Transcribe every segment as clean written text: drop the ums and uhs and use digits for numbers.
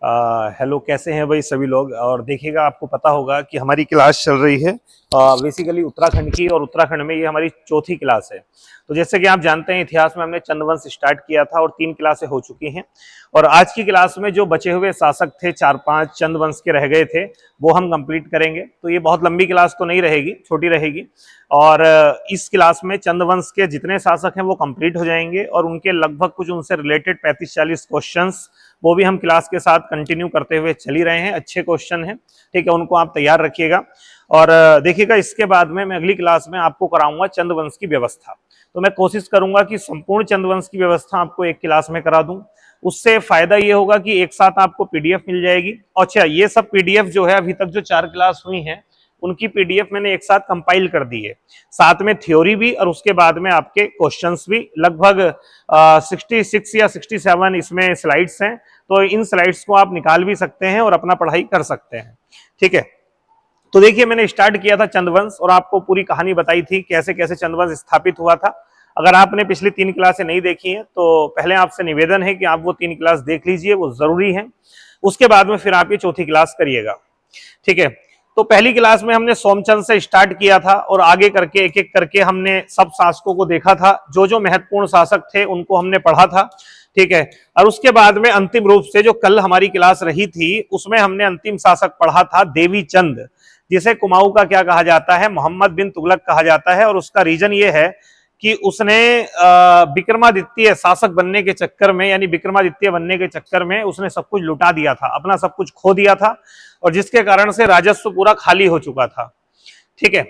Hello, कैसे हैं भाई सभी लोग। और देखिएगा, आपको पता होगा कि हमारी क्लास चल रही है बेसिकली उत्तराखंड की, और उत्तराखंड में ये हमारी चौथी क्लास है। तो जैसे कि आप जानते हैं, इतिहास में हमने चंद्रवंश स्टार्ट किया था और 3 क्लासें हो चुकी हैं। और आज की क्लास में जो बचे हुए शासक थे, 4-5 चंद्रवंश के रह गए थे, वो हम कंप्लीट करेंगे। तो ये बहुत लंबी क्लास तो नहीं रहेगी, छोटी रहेगी। और इस क्लास में चंद्रवंश के जितने शासक हैं वो कंप्लीट हो जाएंगे, और उनके लगभग कुछ उनसे रिलेटेड 35-40 क्वेश्चंस वो भी हम क्लास के साथ कंटिन्यू करते हुए चल ही रहे हैं। अच्छे क्वेश्चन हैं, ठीक है, उनको आप तैयार रखिएगा। और देखिएगा, इसके बाद में मैं अगली क्लास में आपको कराऊंगा चंद्रवंश की व्यवस्था। तो मैं कोशिश करूंगा कि संपूर्ण चंद्रवंश की व्यवस्था आपको एक क्लास में करा दूं। उससे फायदा ये होगा कि एक साथ आपको पीडीएफ मिल जाएगी। अच्छा, ये सब पीडीएफ जो है, अभी तक जो 4 क्लास हुई हैं उनकी पीडीएफ मैंने एक साथ कंपाइल कर दी है, साथ में थ्योरी भी और उसके बाद में आपके क्वेश्चंस भी। लगभग 66 या 67 इसमें स्लाइड्स हैं। तो इन स्लाइड्स को आप निकाल भी सकते हैं और अपना पढ़ाई कर सकते हैं, ठीक है। तो देखिए, मैंने स्टार्ट किया था चंद्रवंश और आपको पूरी कहानी बताई थी कैसे कैसे चंद्रवंश स्थापित हुआ था। अगर आपने पिछली 3 क्लासें नहीं देखी हैं तो पहले आपसे निवेदन है कि आप वो 3 क्लास देख लीजिए, वो जरूरी है। उसके बाद में फिर आप ये चौथी क्लास करिएगा, ठीक है। तो पहली क्लास में हमने सोमचंद से स्टार्ट किया था और आगे करके एक एक करके हमने सब शासकों को देखा था। जो जो महत्वपूर्ण शासक थे उनको हमने पढ़ा था, ठीक है। और उसके बाद में अंतिम रूप से जो कल हमारी क्लास रही थी उसमें हमने अंतिम शासक पढ़ा था देवी चंद, जिसे कुमाऊं का क्या कहा जाता है, मोहम्मद बिन तुगलक कहा जाता है। और उसका रीजन ये है कि उसने विक्रमादित्य शासक बनने के चक्कर में, यानी विक्रमादित्य बनने के चक्कर में उसने सब कुछ लुटा दिया था, अपना सब कुछ खो दिया था, और जिसके कारण से राजस्व पूरा खाली हो चुका था, ठीक है।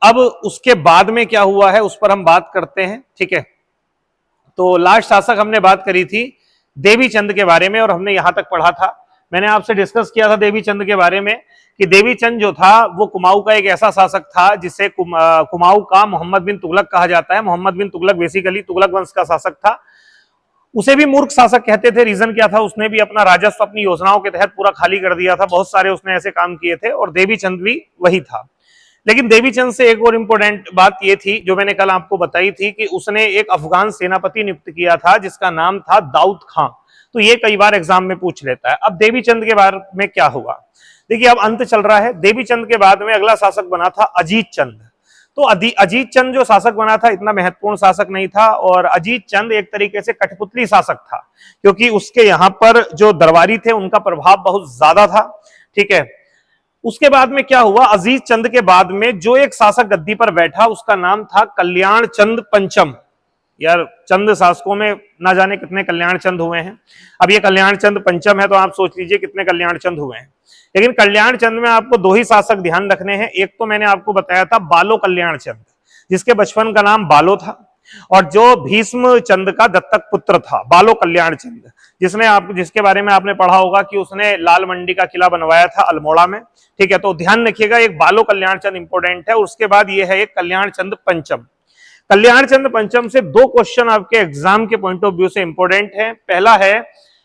अब उसके बाद में क्या हुआ है उस पर हम बात करते हैं, ठीक है। तो लास्ट शासक हमने बात करी थी देवी चंद के बारे में और हमने यहां तक पढ़ा था। मैंने आपसे डिस्कस किया था देवी चंद के बारे में कि देवी चंद जो था वो कुमाऊं का एक ऐसा शासक था जिसे कुमाऊं का मोहम्मद बिन तुगलक कहा जाता है। मोहम्मद बिन तुगलक बेसिकली तुगलक वंश का शासक था। उसे भी मूर्ख शासक कहते थे। रीजन क्या था, उसने भी अपना राजस्व अपनी योजनाओं के तहत पूरा खाली कर दिया था। बहुत सारे उसने ऐसे काम किए थे और देवी चंद भी वही था। लेकिन देवी चंद से एक और इंपॉर्टेंट बात यह थी जो मैंने कल आपको बताई थी कि उसने एक अफगान सेनापति नियुक्त किया था जिसका नाम था दाऊद खां। तो ये कई बार एग्जाम में पूछ लेता है। अब देवी चंद के बारे में क्या हुआ, देखिए अब अंत चल रहा है। देवी चंद के बाद में अगला शासक बना था अजीत चंद। तो अजीत चंद जो शासक बना था इतना महत्वपूर्ण शासक नहीं था, और अजीत चंद एक तरीके से कठपुतली शासक था क्योंकि उसके यहाँ पर जो दरबारी थे उनका प्रभाव बहुत ज्यादा था, ठीक है। उसके बाद में क्या हुआ, अजीत चंद के बाद में जो एक शासक गद्दी पर बैठा उसका नाम था कल्याण चंद पंचम। यार, चंद शासकों में ना जाने कितने कल्याण चंद हुए हैं। अब ये कल्याण चंद पंचम है तो आप सोच लीजिए कितने कल्याण चंद हुए हैं। लेकिन कल्याण चंद में आपको 2 ही शासक ध्यान रखने हैं। एक तो मैंने आपको बताया था बालो कल्याण चंद, जिसके बचपन का नाम बालो था, और जो भीष्म चंद का दत्तक पुत्र था बालो कल्याण चंद, जिसके बारे में आपने पढ़ा होगा कि उसने लाल मंडी का किला बनवाया था अल्मोड़ा में, ठीक है। तो ध्यान रखिएगा, एक बालो कल्याण चंद इंपोर्टेंट है। उसके बाद ये है एक कल्याण चंद पंचम। कल्याण चंद पंचम से 2 क्वेश्चन आपके एग्जाम के पॉइंट ऑफ व्यू से इंपोर्टेंट है। पहला है,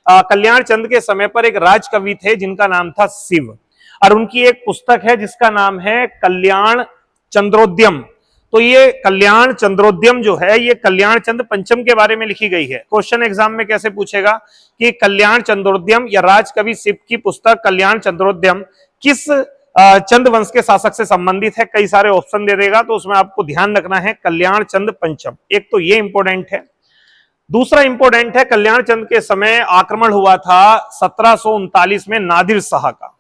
कल्याण चंद के समय पर एक राज कवि थे जिनका नाम था शिव, और उनकी एक पुस्तक है जिसका नाम है कल्याण चंद्रोद्यम। तो ये कल्याण चंद्रोद्यम जो है ये कल्याण चंद पंचम के बारे में लिखी गई है। क्वेश्चन एग्जाम में कैसे पूछेगा कि कल्याण चंद्रोद्यम या राज कवि शिव की पुस्तक कल्याण चंद्रोद्यम किस चंद वंश के शासक से संबंधित है, कई सारे ऑप्शन दे देगा। तो उसमें आपको ध्यान रखना है कल्याण चंद पंचम। एक तो ये इंपोर्टेंट है। दूसरा इंपोर्टेंट है, कल्याण चंद के समय आक्रमण हुआ था 1739 में नादिर शाह का।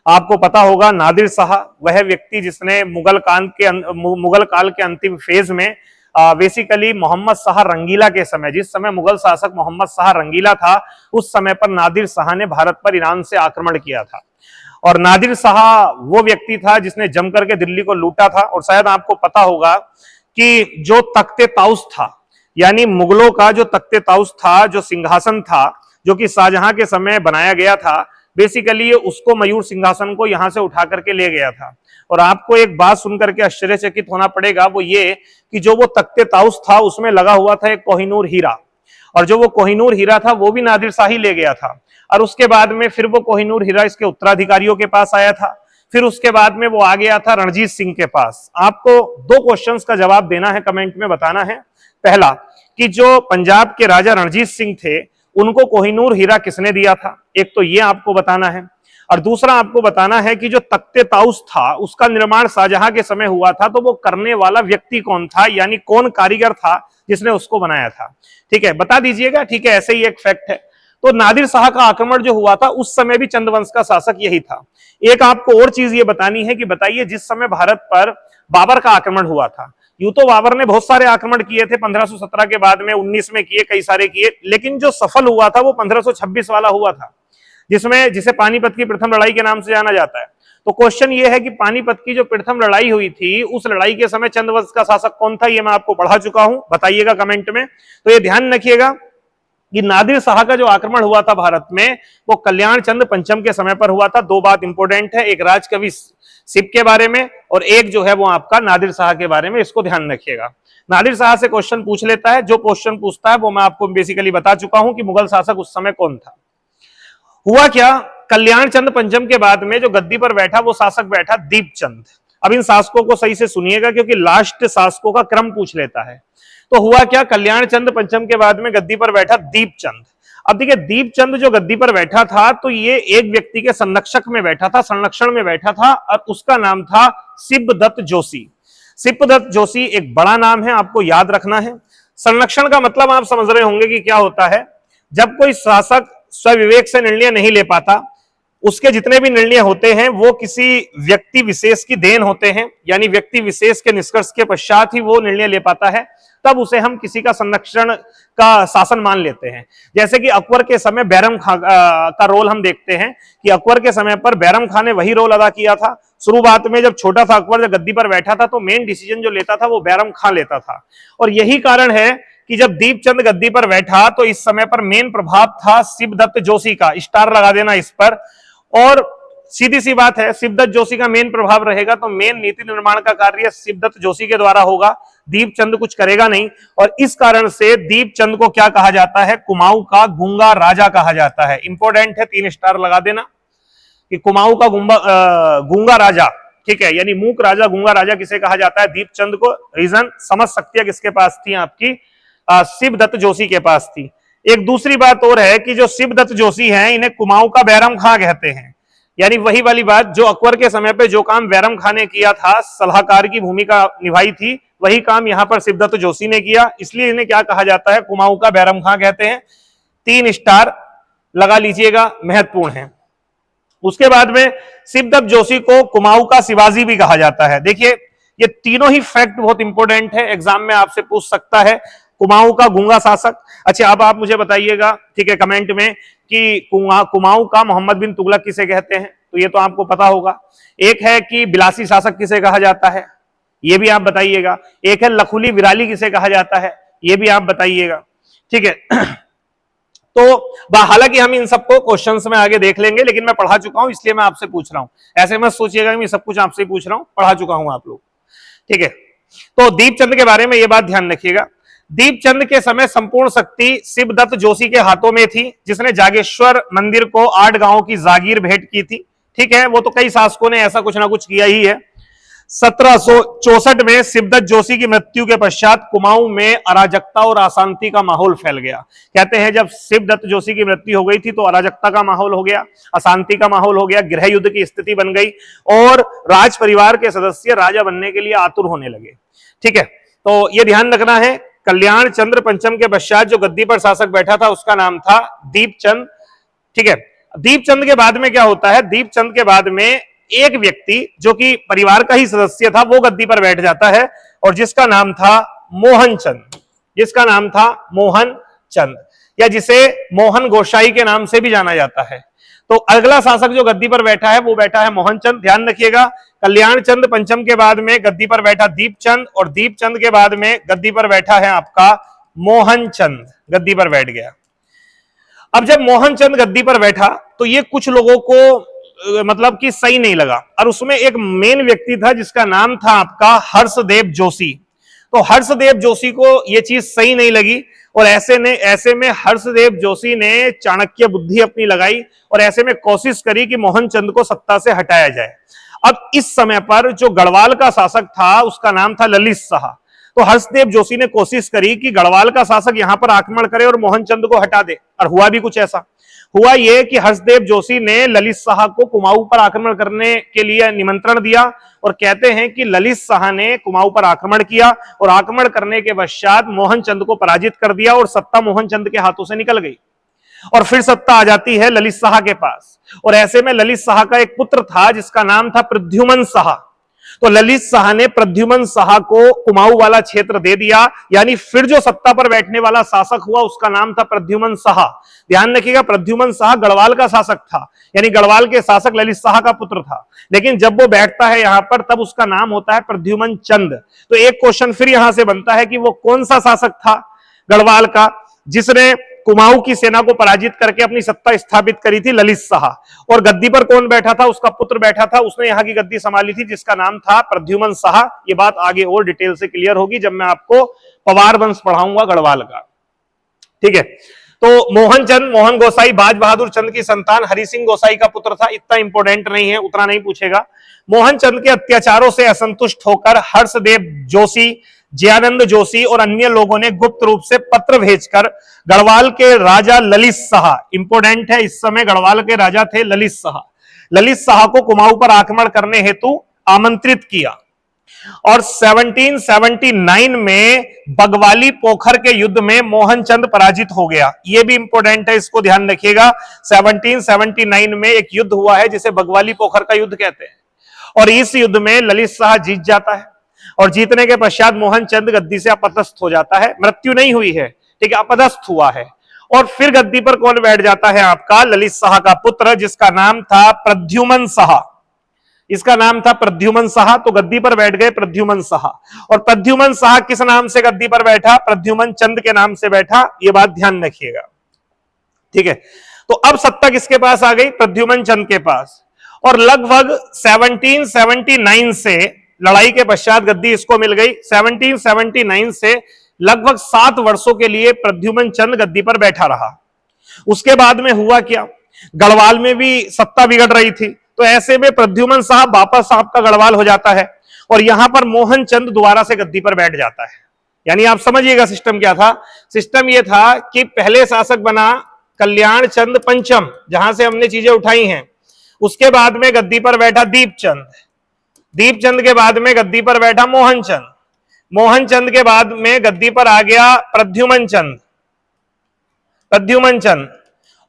आपको पता होगा नादिर शाह वह व्यक्ति जिसने मुगल काल के अंतिम फेज में बेसिकली मोहम्मद शाह रंगीला के समय, जिस समय मुगल शासक मोहम्मद शाह रंगीला था, उस समय पर नादिर शाह ने भारत पर ईरान से आक्रमण किया था। और नादिर शाह वो व्यक्ति था जिसने जम करके दिल्ली को लूटा था। और शायद आपको पता होगा कि जो तख्ते ताउस था, यानी मुगलों का जो तख्ते ताउस था, जो सिंहासन था, जो कि शाहजहां के समय बनाया गया था, बेसिकली उसको मयूर सिंहासन को यहां से उठा करके ले गया था। और आपको एक बात सुनकर के आश्चर्यचकित होना पड़ेगा, वो ये कि जो वो तख्ते ताउस था उसमें लगा हुआ था एक कोहिनूर हीरा, और जो वो कोहिनूर हीरा था वो भी नादिर शाह ही ले गया था। और उसके बाद में फिर वो कोहिनूर हीरा इसके उत्तराधिकारियों के पास आया था। फिर उसके बाद में वो आ गया था रणजीत सिंह के पास। आपको 2 क्वेश्चंस का जवाब देना है, कमेंट में बताना है। पहला कि जो पंजाब के राजा रणजीत सिंह थे उनको कोहिनूर हीरा किसने दिया था, एक तो ये आपको बताना है, और दूसरा आपको बताना है कि जो तख्ते ताउस था उसका निर्माण शाहजहां के समय हुआ था, तो वो करने वाला व्यक्ति कौन था, यानी कौन कारीगर था जिसने उसको बनाया था। ठीक है, बता दीजिएगा। ठीक है, ऐसे ही एक फैक्ट है। तो नादिर शाह का आक्रमण जो हुआ था उस समय भी चंद वंश का शासक यही था। एक आपको और चीज ये बतानी है कि बताइए जिस समय भारत पर बाबर का आक्रमण हुआ था, यूं तो बाबर ने बहुत सारे आक्रमण किए थे, 1517 के बाद में 19 में किए, कई सारे किए, लेकिन जो सफल हुआ था वो 1526 वाला हुआ था, जिसमें जिसे पानीपत की प्रथम लड़ाई के नाम से जाना जाता है। तो क्वेश्चन ये है कि पानीपत की जो प्रथम लड़ाई हुई थी उस लड़ाई के समय चंद्रवंश का शासक कौन था, ये मैं आपको पढ़ा चुका हूं, बताइएगा कमेंट में। तो ये ध्यान रखिएगा कि नादिर शाह का जो आक्रमण हुआ था भारत में वो कल्याण चंद पंचम के समय पर हुआ था। दो बात इंपॉर्टेंट है, एक राजकवि शिव के बारे में और एक जो है वो आपका नादिर शाह के बारे में, इसको ध्यान रखिएगा। नादिर शाह से क्वेश्चन पूछ लेता है, जो क्वेश्चन पूछता है वो मैं आपको बेसिकली बता चुका हूं कि मुगल शासक उस समय कौन था। हुआ क्या, कल्याण चंद पंचम के बाद में जो गद्दी पर बैठा वो शासक बैठा दीपचंद। अब इन शासकों को सही से सुनिएगा क्योंकि लास्ट शासकों का क्रम पूछ लेता है। तो हुआ क्या, कल्याण चंद पंचम के बाद में गद्दी पर बैठा दीपचंद। अब देखिए दीपचंद जो गद्दी पर बैठा था तो ये एक व्यक्ति के संरक्षक में बैठा था, संरक्षण में बैठा था, और उसका नाम था सिब्बदत्त जोशी। सिब्बदत्त जोशी एक बड़ा नाम है, आपको याद रखना है। संरक्षण का मतलब आप समझ रहे होंगे कि क्या होता है। जब कोई शासक स्वविवेक से निर्णय नहीं ले पाता, उसके जितने भी निर्णय होते हैं वो किसी व्यक्ति विशेष की देन होते हैं, यानी व्यक्ति विशेष के निष्कर्ष के पश्चात ही वो निर्णय ले पाता है, तब उसे हम किसी का संरक्षण का शासन मान लेते हैं। जैसे कि अकबर के समय बैरम खां का रोल हम देखते हैं कि अकबर के समय पर बैरम खां ने वही रोल अदा किया था। शुरुआत में जब छोटा था अकबर, जब गद्दी पर बैठा था तो मेन डिसीजन जो लेता था वो बैरम खां लेता था। और यही कारण है कि जब दीपचंद गद्दी पर बैठा तो इस समय पर मेन प्रभाव था सिब्बदत्त जोशी का, स्टार लगा देना इस पर। और सीधी सी बात है, सिब्बदत्त जोशी का मेन प्रभाव रहेगा तो मेन नीति निर्माण का कार्य सिब्बदत्त जोशी के द्वारा होगा, दीपचंद कुछ करेगा नहीं। और इस कारण से दीपचंद को क्या कहा जाता है, कुमाऊं का गूंगा राजा कहा जाता है। इंपॉर्टेंट है, 3 स्टार लगा देना कि कुमाऊं का गूंगा राजा, ठीक है, यानी मूक राजा, गूंगा राजा किसे कहा जाता है, दीपचंद को। रीजन समझ सकती है किसके पास थी, आपकी सिब्बदत्त जोशी के पास थी। एक दूसरी बात और है कि जो सिब्बदत्त जोशी हैं इन्हें कुमाऊं का बैरम खां कहते हैं, यानी वही वाली बात जो अकबर के समय पे जो काम बैरम खां ने किया था, सलाहकार की भूमिका निभाई थी, वही काम यहां पर सिब्बदत्त जोशी ने किया, इसलिए इन्हें क्या कहा जाता है, कुमाऊं का बैरम खां कहते हैं। 3 स्टार लगा लीजिएगा, महत्वपूर्ण है। उसके बाद में सिब्बदत्त जोशी को कुमाऊं का शिवाजी भी कहा जाता है। देखिए ये तीनों ही फैक्ट बहुत इंपॉर्टेंट है, एग्जाम में आपसे पूछ सकता है। कुमाऊं का गूंगा शासक, अच्छा अब आप मुझे बताइएगा, ठीक है, कमेंट में कि कुमाऊं का मोहम्मद बिन तुगलक किसे कहते हैं, तो ये तो आपको पता होगा। एक है कि बिलासी शासक किसे कहा जाता है, ये भी आप बताइएगा। एक है लखुली विराली किसे कहा जाता है, ये भी आप बताइएगा, ठीक है। तो हालांकि हम इन सबको क्वेश्चंस में आगे देख लेंगे, लेकिन मैं पढ़ा चुका हूं इसलिए मैं आपसे पूछ रहा हूं। ऐसे मत सोचिएगा कि मैं सब कुछ आपसे पूछ रहा हूं, पढ़ा चुका हूं आप लोग, ठीक है। तो दीपचंद के बारे में ये बात ध्यान रखिएगा। दीपचंद के समय संपूर्ण शक्ति सिब्बदत्त जोशी के हाथों में थी, जिसने जागेश्वर मंदिर को 8 गांवों की जागीर भेंट की थी, ठीक है। वो तो कई शासकों ने ऐसा कुछ ना कुछ किया ही है। 1764 में सिब्बदत्त जोशी की मृत्यु के पश्चात कुमाऊं में अराजकता और अशांति का माहौल फैल गया। कहते हैं जब सिब्बदत्त जोशी की मृत्यु हो गई थी तो अराजकता का माहौल हो गया, अशांति का माहौल हो गया, गृह युद्ध की स्थिति बन गई और राज परिवार के सदस्य राजा बनने के लिए आतुर होने लगे, ठीक है। तो यह ध्यान रखना है। कल्याण चंद्र पंचम के पश्चात जो गद्दी पर शासक बैठा था उसका नाम था दीपचंद, ठीक है। दीपचंद के बाद में क्या होता है, दीपचंद के बाद में एक व्यक्ति जो कि परिवार का ही सदस्य था वो गद्दी पर बैठ जाता है और जिसका नाम था मोहनचंद, जिसका नाम था मोहनचंद, या जिसे मोहन गोसाई के नाम से भी जाना जाता है। तो अगला शासक जो गद्दी पर बैठा है वो बैठा है मोहनचंद। ध्यान रखिएगा, कल्याण चंद पंचम के बाद में गद्दी पर बैठा दीपचंद और दीपचंद के बाद में गद्दी पर बैठा है आपका मोहनचंद, गद्दी पर बैठ गया। अब जब मोहनचंद गद्दी पर बैठा तो ये कुछ लोगों को मतलब कि सही नहीं लगा और उसमें एक मेन व्यक्ति था जिसका नाम था आपका हर्षदेव जोशी। तो हर्षदेव जोशी को यह चीज सही नहीं लगी और ऐसे में हर्षदेव जोशी ने चाणक्य बुद्धि अपनी लगाई और ऐसे में कोशिश करी कि मोहनचंद को सत्ता से हटाया जाए। अब इस समय पर जो गढ़वाल का शासक था उसका नाम था ललित शाह। तो हर्षदेव जोशी ने कोशिश करी कि गढ़वाल का शासक यहां पर आक्रमण करे और मोहनचंद को हटा दे, और हुआ भी कुछ ऐसा। हुआ यह कि हर्षदेव जोशी ने ललित शाह को कुमाऊं पर आक्रमण करने के लिए निमंत्रण दिया, और कहते हैं कि ललित शाह ने कुमाऊं पर आक्रमण किया और आक्रमण करने के पश्चात मोहनचंद को पराजित कर दिया और सत्ता मोहनचंद के हाथों से निकल गई, और फिर सत्ता आ जाती है ललित शाह के पास। और ऐसे में ललित शाह का एक पुत्र था जिसका नाम था प्रद्युमन शाह। तो ललित शाह ने प्रद्युमन शाह को कुमाऊं वाला क्षेत्र दे दिया, यानी फिर जो सत्ता पर बैठने वाला शासक हुआ उसका नाम था प्रद्युमन शाह। ध्यान रखिएगा, प्रद्युमन शाह गढ़वाल का शासक था, यानी गढ़वाल के शासक ललित शाह का पुत्र था, लेकिन जब वो बैठता है यहां पर तब उसका नाम होता है प्रद्युमन चंद। तो एक क्वेश्चन फिर यहां से बनता है कि वो कौन सा शासक था गढ़वाल का जिसने कुमाऊं की सेना को पराजित करके अपनी सत्ता स्थापित करी थी? ललित शाह। और गद्दी पर कौन बैठा था? उसका पुत्र बैठा था, उसने यहाँ की गद्दी संभाली थी जिसका नाम था प्रद्युमन शाह। ये बात आगे और डिटेल से क्लियर होगी जब मैं आपको पवार वंश पढ़ाऊंगा गढ़वाल का। ठीक है, तो मोहनचंद, मोहन गोसाई बाज बहादुर चंद की संतान हरि सिंह गोसाई का पुत्र था। इतना इंपॉर्टेंट नहीं है, उतना नहीं पूछेगा। मोहनचंद के अत्याचारों से असंतुष्ट होकर हर्षदेव जोशी, जयानंद जोशी और अन्य लोगों ने गुप्त रूप से पत्र भेजकर गढ़वाल के राजा ललित शाह, इंपोर्टेंट है, इस समय गढ़वाल के राजा थे ललित शाह, ललित शाह को कुमाऊं पर आक्रमण करने हेतु आमंत्रित किया। और 1779 में बगवाली पोखर के युद्ध में मोहनचंद पराजित हो गया। यह भी इंपॉर्टेंट है, इसको ध्यान रखिएगा। 1779 में एक युद्ध हुआ है जिसे बगवाली पोखर का युद्ध कहते हैं, और इस युद्ध में ललित शाह जीत जाता है, और जीतने के पश्चात मोहनचंद गद्दी से अपदस्थ हो जाता है। मृत्यु नहीं हुई है, ठीक है, अपदस्थ हुआ है। और फिर गद्दी पर कौन बैठ जाता है? आपका ललित शाह का पुत्र जिसका नाम था प्रद्युमन शाह। इसका नाम था प्रद्युमन शाह, तो गद्दी पर बैठ गए प्रद्युमन शाह। और प्रद्युमन शाह किस नाम से गद्दी पर बैठा? प्रद्युमन चंद के नाम से बैठा, यह बात ध्यान रखिएगा। ठीक है, तो अब सत्ता किसके पास आ गई? प्रद्युमन चंद के पास। और लगभग 1779 से, लड़ाई के पश्चात गद्दी इसको मिल गई, 1779 से लगभग 7 वर्षों के लिए प्रद्युमन चंद गद्दी पर बैठा रहा। उसके बाद में हुआ क्या? गढ़वाल में भी सत्ता बिगड़ रही थी, तो ऐसे में प्रद्युमन साहब वापस आपका गढ़वाल हो जाता है, और यहां पर मोहनचंद दोबारा से गद्दी पर बैठ जाता है। यानी आप समझिएगा सिस्टम क्या था। सिस्टम यह था कि पहले शासक बना कल्याण चंद पंचम, जहां से हमने चीजें उठाई हैं। उसके बाद में गद्दी पर बैठा दीपचंद, दीपचंद के बाद में गद्दी पर बैठा मोहनचंद, मोहनचंद के बाद में गद्दी पर आ गया प्रद्युमन चंद, प्रद्युमन चंद,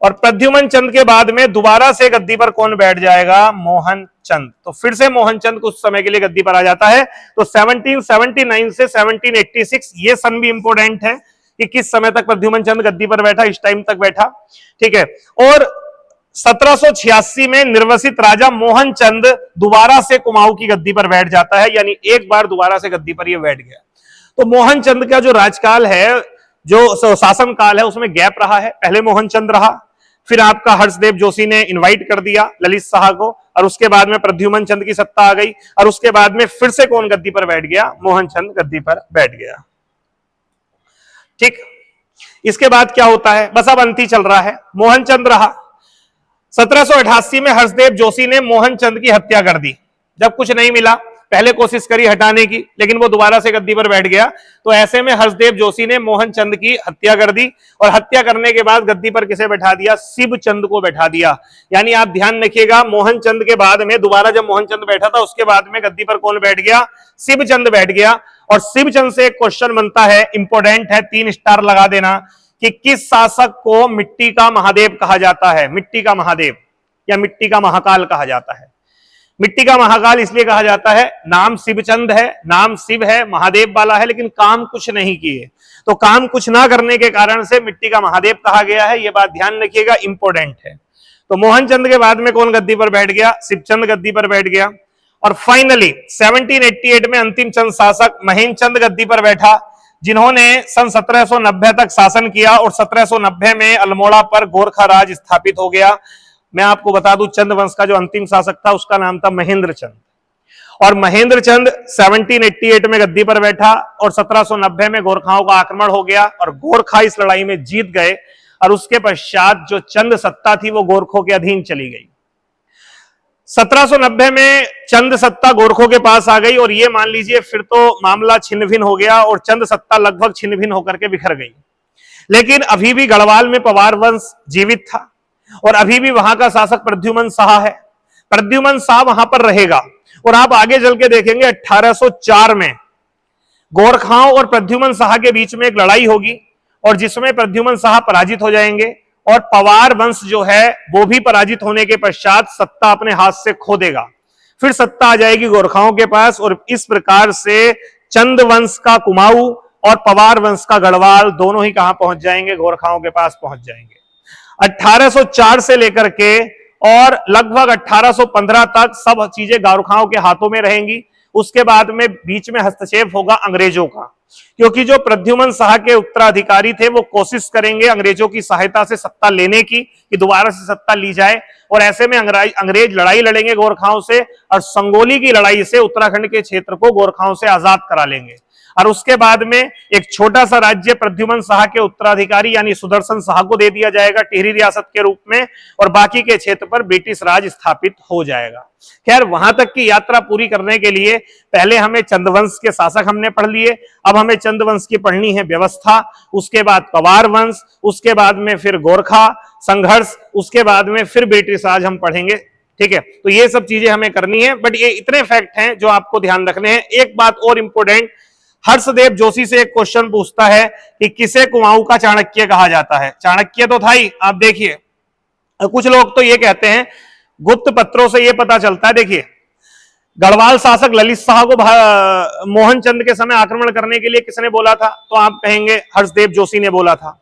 और प्रद्युमन चंद के बाद में दोबारा से गद्दी पर कौन बैठ जाएगा? मोहनचंद। तो फिर से मोहनचंद कुछ समय के लिए गद्दी पर आ जाता है। तो 1779 से 1786, ये सन भी इंपोर्टेंट है कि किस समय तक प्रद्युमन चंद गद्दी पर बैठा, इस टाइम तक बैठा। ठीक है, और 1786 में निर्वसित राजा मोहनचंद दोबारा से कुमाऊं की गद्दी पर बैठ जाता है, यानी एक बार दोबारा से गद्दी पर यह बैठ गया। तो मोहनचंद का जो राजकाल है, जो शासन काल है, उसमें गैप रहा है। पहले मोहनचंद रहा, फिर आपका हर्षदेव जोशी ने इनवाइट कर दिया ललित शाह को, और उसके बाद में प्रद्युमन चंद की सत्ता आ गई, और उसके बाद में फिर से कौन गद्दी पर बैठ गया? मोहनचंद गद्दी पर बैठ गया। ठीक, इसके बाद क्या होता है? बस अब अंती चल रहा है, मोहनचंद रहा। 1788 में हर्षदेव जोशी ने मोहनचंद की हत्या कर दी। जब कुछ नहीं मिला, पहले कोशिश करी हटाने की, लेकिन वो दोबारा से गद्दी पर बैठ गया, तो ऐसे में हर्षदेव जोशी ने मोहनचंद की हत्या कर दी, और हत्या करने के बाद गद्दी पर किसे बैठा दिया? शिवचंद को बैठा दिया। यानी आप ध्यान रखिएगा, मोहनचंद के बाद में दोबारा जब मोहनचंद बैठा था, उसके बाद में गद्दी पर कौन बैठ गया? शिवचंद बैठ गया। और शिवचंद से एक क्वेश्चन बनता है, इंपॉर्टेंट है, 3 स्टार लगा देना, कि किस शासक को मिट्टी का महादेव कहा जाता है? मिट्टी का महादेव या मिट्टी का महाकाल कहा जाता है। मिट्टी का महाकाल इसलिए कहा जाता है, नाम शिवचंद है, नाम शिव है, महादेव वाला है, लेकिन काम कुछ नहीं किए, तो काम कुछ ना करने के कारण से मिट्टी का महादेव कहा गया है। यह बात ध्यान रखिएगा, इंपॉर्टेंट है। तो मोहनचंद के बाद में कौन गद्दी पर बैठ गया? शिवचंद गद्दी पर बैठ गया। और फाइनली 1788 में अंतिम चंद शासक महेंद्रचंद गद्दी पर बैठा, जिन्होंने सन 1790 तक शासन किया, और 1790 में अल्मोड़ा पर गोरखा राज स्थापित हो गया। मैं आपको बता दूं, चंद वंश का जो अंतिम शासक था उसका नाम था महेंद्रचंद, और महेंद्रचंद 1788 में गद्दी पर बैठा, और 1790 में गोरखाओं का आक्रमण हो गया, और गोरखा इस लड़ाई में जीत गए, और उसके पश्चात जो चंद सत्ता थी वो गोरखों के अधीन चली गई। 1790 में चंद सत्ता गोरखों के पास आ गई और ये मान लीजिए फिर तो मामला छिन्न भिन्न हो गया और चंद सत्ता लगभग छिन्न भिन्न होकर के बिखर गई। लेकिन अभी भी गढ़वाल में पवार वंश जीवित था और अभी भी वहां का शासक प्रद्युमन शाह है। प्रद्युमन शाह वहां पर रहेगा और आप आगे चल के देखेंगे 1804 में गोरखाओं और प्रद्युमन शाह के बीच में एक लड़ाई होगी और जिसमें प्रद्युमन शाह पराजित हो जाएंगे और पवार वंश जो है वो भी पराजित होने के पश्चात सत्ता अपने हाथ से खो देगा। फिर सत्ता आ जाएगी गोरखाओं के पास और इस प्रकार से चंद वंश का कुमाऊं और पवार वंश का गढ़वाल दोनों ही कहां पहुंच जाएंगे? गोरखाओं के पास पहुंच जाएंगे। 1804 से लेकर के और लगभग 1815 तक सब चीजें गोरखाओं के हाथों में रहेंगी। उसके बाद में बीच में हस्तक्षेप होगा अंग्रेजों का, क्योंकि जो प्रद्युमन शाह के उत्तराधिकारी थे वो कोशिश करेंगे अंग्रेजों की सहायता से सत्ता लेने की, कि दोबारा से सत्ता ली जाए। और ऐसे में अंग्रेज लड़ाई लड़ेंगे गोरखाओं से और संगोली की लड़ाई से उत्तराखंड के क्षेत्र को गोरखाओं से आजाद करा लेंगे। और उसके बाद में एक छोटा सा राज्य प्रद्युमन शाह के उत्तराधिकारी यानी सुदर्शन शाह को दे दिया जाएगा टिहरी रियासत के रूप में और बाकी के क्षेत्र पर ब्रिटिश राज स्थापित हो जाएगा। खैर, वहां तक की यात्रा पूरी करने के लिए पहले हमें चंदवंश के शासक हमने पढ़ लिए, अब हमें चंदवंश की पढ़नी है व्यवस्था, उसके बाद पवार वंश, उसके बाद में फिर गोरखा संघर्ष, उसके बाद में फिर ब्रिटिश राज हम पढ़ेंगे। ठीक है, तो ये सब चीजें हमें करनी है, बट ये इतने फैक्ट हैं जो आपको ध्यान रखने हैं। एक बात और इंपॉर्टेंट, हर्षदेव जोशी से एक क्वेश्चन पूछता है कि किसे कुमाऊं का चाणक्य कहा जाता है? चाणक्य तो था ही, आप देखिए कुछ लोग तो ये कहते हैं, गुप्त पत्रों से ये पता चलता है। देखिए, गढ़वाल शासक ललित शाह को मोहन चंद के समय आक्रमण करने के लिए किसने बोला था? तो आप कहेंगे हर्षदेव जोशी ने बोला था।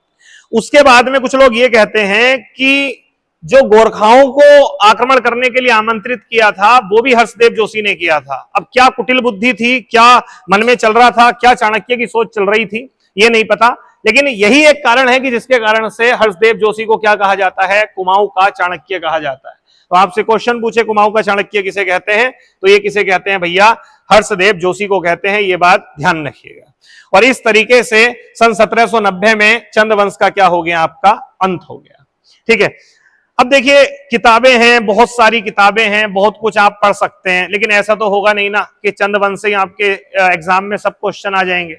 उसके बाद में कुछ लोग ये कहते हैं कि जो गोरखाओं को आक्रमण करने के लिए आमंत्रित किया था वो भी हर्षदेव जोशी ने किया था। अब क्या कुटिल बुद्धि थी, क्या मन में चल रहा था, क्या चाणक्य की सोच चल रही थी, ये नहीं पता, लेकिन यही एक कारण है कि जिसके कारण से हर्षदेव जोशी को क्या कहा जाता है? कुमाऊं का चाणक्य कहा जाता है। तो आपसे क्वेश्चन पूछे कुमाऊं का चाणक्य किसे कहते हैं, तो ये किसे कहते हैं भैया? हर्षदेव जोशी को कहते हैं। ये बात ध्यान रखिएगा। और इस तरीके से सन 1790 में चंदवंश का क्या हो गया? आपका अंत हो गया। ठीक है, अब देखिए किताबें हैं, बहुत सारी किताबें हैं, बहुत कुछ आप पढ़ सकते हैं, लेकिन ऐसा तो होगा नहीं ना कि चंदवंश से आपके एग्जाम में सब क्वेश्चन आ जाएंगे।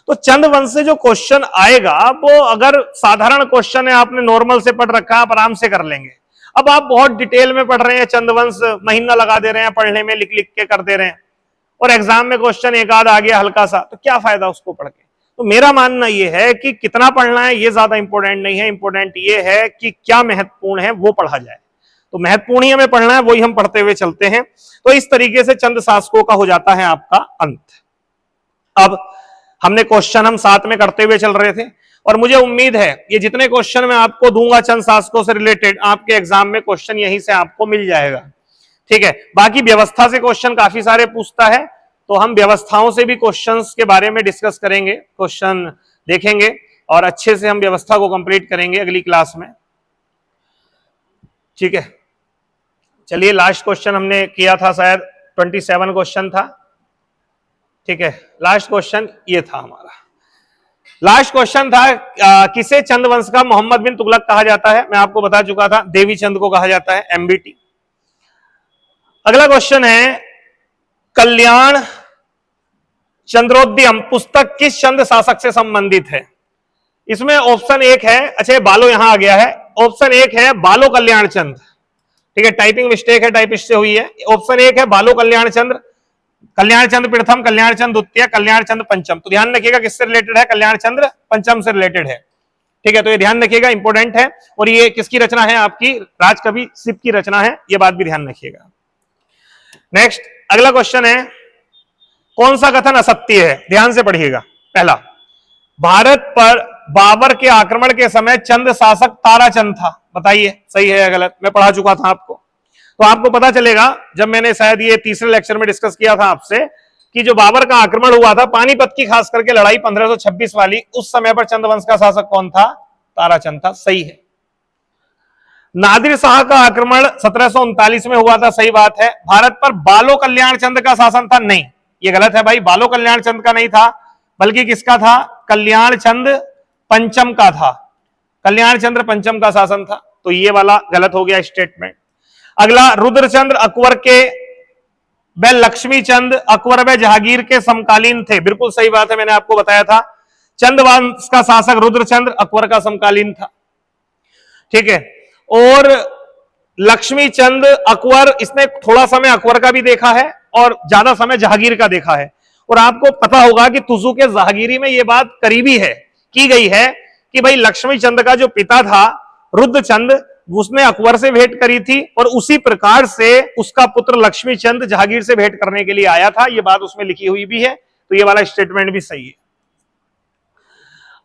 तो चंदवंश से जो क्वेश्चन आएगा वो अगर साधारण क्वेश्चन है, आपने नॉर्मल से पढ़ रखा है, आप आराम से कर लेंगे। अब आप बहुत डिटेल में पढ़ रहे हैं, चंदवंश महीना लगा दे रहे हैं पढ़ने में, लिख लिख के कर दे रहे हैं, और एग्जाम में क्वेश्चन एक आध आ गया हल्का सा, तो क्या फायदा उसको पढ़ के? तो मेरा मानना यह है कि कितना पढ़ना है ये ज्यादा इंपॉर्टेंट नहीं है, इंपॉर्टेंट ये है कि क्या महत्वपूर्ण है वो पढ़ा जाए। तो महत्वपूर्ण ही हमें पढ़ना है, वही हम पढ़ते हुए चलते हैं। तो इस तरीके से चंद शासकों का हो जाता है आपका अंत। अब हमने क्वेश्चन हम साथ में करते हुए चल रहे थे और मुझे उम्मीद है ये जितने क्वेश्चन मैं आपको दूंगा चंद शासकों से रिलेटेड, आपके एग्जाम में क्वेश्चन यहीं से आपको मिल जाएगा। ठीक है, बाकी व्यवस्था से क्वेश्चन काफी सारे पूछता है, तो हम व्यवस्थाओं से भी क्वेश्चंस के बारे में डिस्कस करेंगे, क्वेश्चन देखेंगे और अच्छे से हम व्यवस्था को कंप्लीट करेंगे अगली क्लास में। ठीक है, चलिए लास्ट क्वेश्चन हमने किया था, शायद 27 क्वेश्चन था। ठीक है, लास्ट क्वेश्चन ये था हमारा। लास्ट क्वेश्चन था किसे चंदवंश का मोहम्मद बिन तुगलक कहा जाता है? मैं आपको बता चुका था, देवी चंद को कहा जाता है, एमबीटी। अगला क्वेश्चन है कल्याण चंद्रोद्यम पुस्तक किस चंद शासक से संबंधित है? इसमें ऑप्शन एक है, अच्छा बालो यहां आ गया है, ऑप्शन एक है बालो कल्याण चंद। ठीक है, टाइपिंग मिस्टेक है, टाइपिस्ट से हुई है। ऑप्शन एक है बालो कल्याण चंद्र, कल्याण चंद्र प्रथम, कल्याण चंद्र द्वितीय, कल्याण चंद्र पंचम। तो ध्यान रखिएगा किससे रिलेटेड है? कल्याण चंद्र पंचम से रिलेटेड है। ठीक है, तो ये ध्यान रखिएगा, इंपॉर्टेंट है। और ये किसकी रचना है? आपकी राजकवि शिव की रचना है, ये बात भी ध्यान रखिएगा। नेक्स्ट अगला क्वेश्चन है कौन सा कथन असत्य है? ध्यान से पढ़िएगा। पहला, भारत पर बाबर के आक्रमण के समय चंद शासक ताराचंद था, बताइए सही है या गलत? मैं पढ़ा चुका था आपको, तो आपको पता चलेगा जब मैंने शायद ये तीसरे लेक्चर में डिस्कस किया था आपसे कि जो बाबर का आक्रमण हुआ था पानीपत की खास करके लड़ाई 1526 वाली, उस समय पर चंदवंश का शासक कौन था? ताराचंद था, सही है। नादिर शाह का आक्रमण 1739 में हुआ था, सही बात है। भारत पर बालो कल्याण चंद का शासन था, नहीं, ये गलत है भाई, बालो कल्याण चंद का नहीं था, बल्कि किसका था? कल्याण चंद पंचम का था, कल्याण चंद्र पंचम का शासन था। तो ये वाला गलत हो गया स्टेटमेंट। अगला, रुद्रचंद्र अकबर के व लक्ष्मी चंद अकबर व जहांगीर के समकालीन थे। बिल्कुल सही बात है, मैंने आपको बताया था चंद वंश का शासक रुद्रचंद्र अकबर का समकालीन था। ठीक है, और लक्ष्मी चंद अकबर, इसने थोड़ा समय अकबर का भी देखा है और ज्यादा समय जहांगीर का देखा है। और आपको पता होगा कि तुजु के जहांगीरी में यह बात करीबी है, की गई है कि भाई लक्ष्मी चंद का जो पिता था रुद्रचंद, उसने अकबर से भेंट करी थी और उसी प्रकार से उसका पुत्र लक्ष्मी चंद जहांगीर से भेंट करने के लिए आया था। यह बात उसमें लिखी हुई भी है, तो यह वाला स्टेटमेंट भी सही है।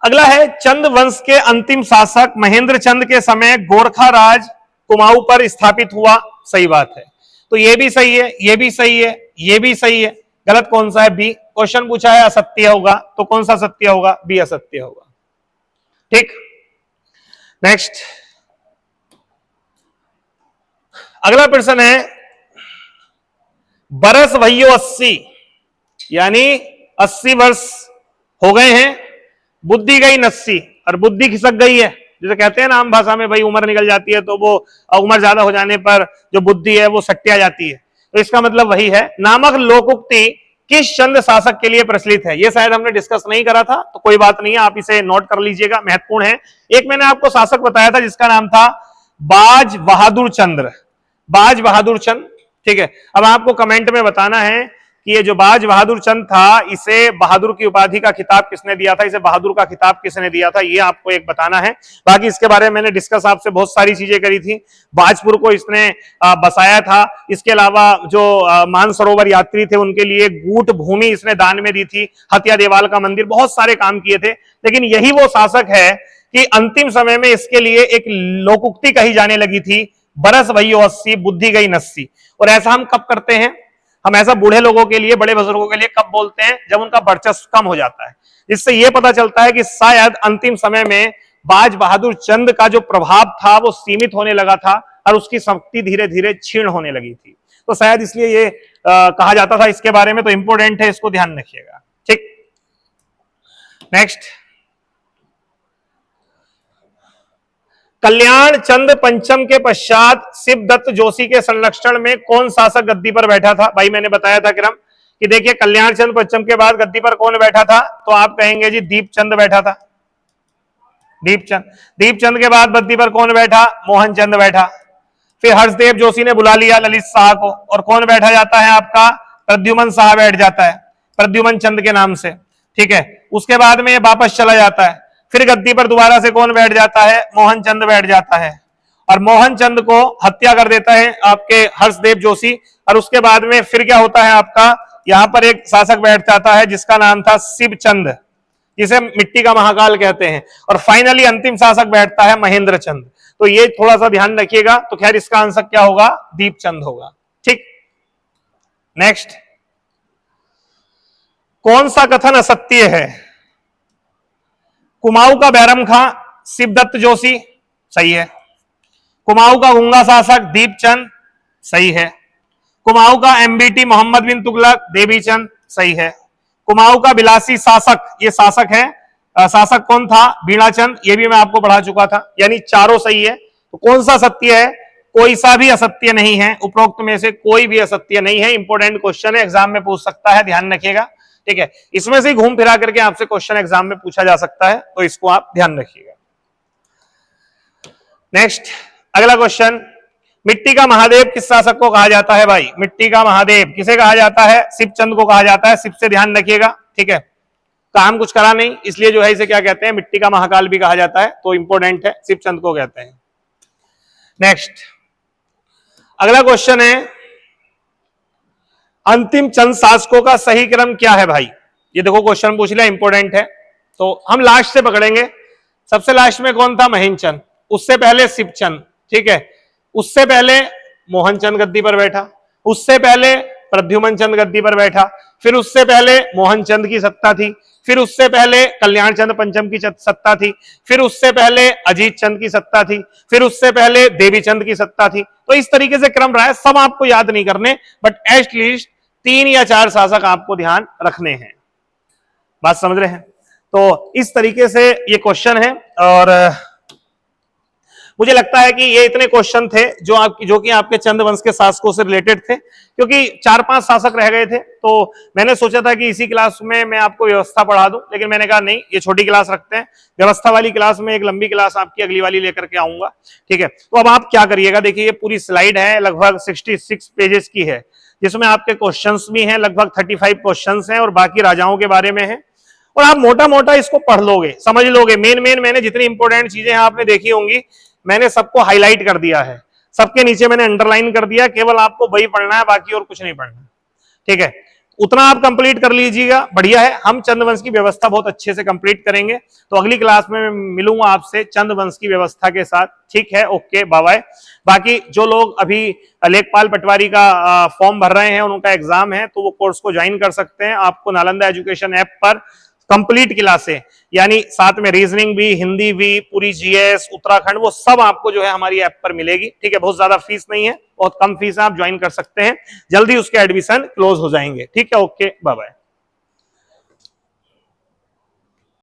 अगला है, चंद वंश के अंतिम शासक महेंद्र चंद के समय गोरखा राज कुमाऊं पर स्थापित हुआ। सही बात है, तो यह भी सही है, यह भी सही है, यह भी सही है। गलत कौन सा है? बी। क्वेश्चन पूछा है असत्य होगा, तो कौन सा सत्य होगा? बी असत्य होगा। ठीक, नेक्स्ट अगला प्रश्न है, बरस भइयो 80, यानी 80 वर्ष हो गए हैं, बुद्धि गई 80, और बुद्धि खिसक गई है। जैसे कहते हैं ना आम भाषा में, भाई उम्र निकल जाती है तो वो उम्र ज्यादा हो जाने पर जो बुद्धि है वो सट्टिया जाती है, तो इसका मतलब वही है। नामक लोकोक्ति किस चंद शासक के लिए प्रचलित है? ये शायद हमने डिस्कस नहीं करा था, तो कोई बात नहीं है, आप इसे नोट कर लीजिएगा, महत्वपूर्ण है। एक मैंने आपको शासक बताया था जिसका नाम था बाज बहादुर चंद्र, बाज बहादुर चंद। ठीक है, अब आपको कमेंट में बताना है कि ये जो बाज बहादुर चंद था, इसे बहादुर की उपाधि का खिताब किसने दिया था, इसे बहादुर का खिताब किसने दिया था, ये आपको एक बताना है। बाकी इसके बारे में मैंने डिस्कस आपसे बहुत सारी चीजें करी थी। बाजपुर को इसने बसाया था, इसके अलावा जो मानसरोवर यात्री थे उनके लिए गूट भूमि इसने दान में दी थी, हथिया देवाल का मंदिर, बहुत सारे काम किए थे। लेकिन यही वो शासक है कि अंतिम समय में इसके लिए एक लोकोक्ति कही जाने लगी थी, बरस भइयो 80 बुद्धि गई 80। और ऐसा हम कब करते हैं? हम ऐसा बूढ़े लोगों के लिए, बड़े बुजुर्गों के लिए कब बोलते हैं? जब उनका वर्चस्व कम हो जाता है। इससे यह पता चलता है कि शायद अंतिम समय में बाज बहादुर चंद का जो प्रभाव था वो सीमित होने लगा था और उसकी शक्ति धीरे धीरे क्षीण होने लगी थी, तो शायद इसलिए ये कहा जाता था इसके बारे में। तो इंपॉर्टेंट है, इसको ध्यान रखिएगा। ठीक, नेक्स्ट, कल्याण चंद पंचम के पश्चात शिवदत्त जोशी के संरक्षण में कौन शासक गद्दी पर बैठा था? भाई मैंने बताया था क्रम कि देखिए कल्याण चंद पंचम के बाद गद्दी पर कौन बैठा था, तो आप कहेंगे जी दीपचंद बैठा था, दीपचंद। दीपचंद के बाद गद्दी पर कौन बैठा? मोहन चंद बैठा। फिर हर्षदेव जोशी ने बुला लिया ललित शाह को, और कौन बैठा जाता है आपका? प्रद्युमन शाह बैठ जाता है, प्रद्युमन चंद के नाम से। ठीक है, उसके बाद में ये वापस चला जाता है। फिर गद्दी पर दोबारा से कौन बैठ जाता है? मोहन चंद बैठ जाता है, और मोहन चंद को हत्या कर देता है आपके हर्षदेव जोशी। और उसके बाद में फिर क्या होता है आपका? यहां पर एक शासक बैठ जाता है जिसका नाम था शिवचंद, जिसे मिट्टी का महाकाल कहते हैं। और फाइनली अंतिम शासक बैठता है महेंद्र चंद। तो ये थोड़ा सा ध्यान रखिएगा। तो खैर इसका आंसर क्या होगा? दीपचंद होगा। ठीक, नेक्स्ट, कौन सा कथन असत्य है? कुमाऊं का बैरम खां शिवदत्त जोशी, सही है। कुमाऊं का गूंगा शासक दीपचंद, सही है। कुमाऊं का एमबीटी मोहम्मद बिन तुगलक देवीचंद, सही है। कुमाऊं का बिलासी शासक, ये शासक है, शासक कौन था? बीणाचंद, ये भी मैं आपको पढ़ा चुका था। यानी चारों सही है। तो कौन सा सत्य है? कोई सा भी असत्य नहीं है, उपरोक्त में से कोई भी असत्य नहीं है। इंपॉर्टेंट क्वेश्चन है, एग्जाम में पूछ सकता है, ध्यान रखिएगा। ठीक है, इसमें से घूम फिरा करके आपसे क्वेश्चन एग्जाम में पूछा जा सकता है, तो इसको आप ध्यान रखिएगा। नेक्स्ट, अगला क्वेश्चन, मिट्टी का महादेव किस शासक को कहा जाता है? भाई मिट्टी का महादेव किसे कहा जाता है? शिवचंद को कहा जाता है। शिव से ध्यान रखिएगा। ठीक है, काम कुछ करा नहीं, इसलिए जो है इसे क्या कहते हैं? मिट्टी का महाकाल भी कहा जाता है। तो इंपॉर्टेंट है, शिवचंद को कहते हैं। नेक्स्ट, अगला क्वेश्चन है, अंतिम चंद शासकों का सही क्रम क्या है? भाई ये देखो क्वेश्चन पूछ लिया, इंपॉर्टेंट है। तो हम लास्ट से पकड़ेंगे। सबसे लास्ट में कौन था? महेंद्रचंद। उससे पहले शिवचंद, ठीक है। उससे पहले मोहन चंद गद्दी पर बैठा, उससे पहले प्रद्युमन चंद गद्दी पर बैठा, फिर उससे पहले मोहन चंद की सत्ता थी, फिर उससे पहले कल्याण चंद पंचम की सत्ता थी, फिर उससे पहले अजीत चंद की सत्ता थी, फिर उससे पहले देवीचंद की सत्ता थी। तो इस तरीके से क्रम रहा है। सब आपको याद नहीं करने, बट एटलीस्ट 3 या 4 शासक आपको ध्यान रखने हैं। बात समझ रहे हैं? तो इस तरीके से ये क्वेश्चन है। और मुझे लगता है कि ये इतने क्वेश्चन थे जो कि आपके चंद्रवंश के शासकों से रिलेटेड थे, क्योंकि 4-5 शासक रह गए थे। तो मैंने सोचा था कि इसी क्लास में मैं आपको व्यवस्था पढ़ा दूं, लेकिन मैंने कहा नहीं, ये छोटी क्लास रखते हैं, व्यवस्था वाली क्लास में एक लंबी क्लास आपकी अगली वाली लेकर के आऊंगा। ठीक है, तो अब आप क्या करिएगा, देखिए ये पूरी स्लाइड है, लगभग 66 पेजेस की है, जिसमें आपके क्वेश्चंस भी हैं, लगभग 35 क्वेश्चंस हैं और बाकी राजाओं के बारे में है। और आप मोटा मोटा इसको पढ़ लोगे, समझ लोगे। मेन मैंने जितनी इंपॉर्टेंट चीजें आपने देखी होंगी, मैंने सबको हाईलाइट कर दिया है, सबके नीचे मैंने अंडरलाइन कर दिया, केवल आपको वही पढ़ना है, बाकी और कुछ नहीं पढ़ना। ठीक है, उतना आप कंप्लीट कर लीजिएगा, बढ़िया है। हम चंद्रवंश की व्यवस्था बहुत अच्छे से कंप्लीट करेंगे, तो अगली क्लास में मैं मिलूंगा आपसे चंद्रवंश की व्यवस्था के साथ। ठीक है, ओके, बाय बाय। बाकी जो लोग अभी लेखपाल पटवारी का फॉर्म भर रहे हैं, उनका एग्जाम है, तो वो कोर्स को ज्वाइन कर सकते हैं। आपको नालंदा एजुकेशन ऐप पर कंप्लीट क्लासें, यानी साथ में रीजनिंग भी, हिंदी भी, पूरी जीएस, उत्तराखंड, वो सब आपको जो है हमारी ऐप पर मिलेगी। ठीक है, बहुत ज्यादा फीस नहीं है, बहुत कम फीस है, आप ज्वाइन कर सकते हैं। जल्दी उसके एडमिशन क्लोज हो जाएंगे। ठीक है, ओके, बाय बाय।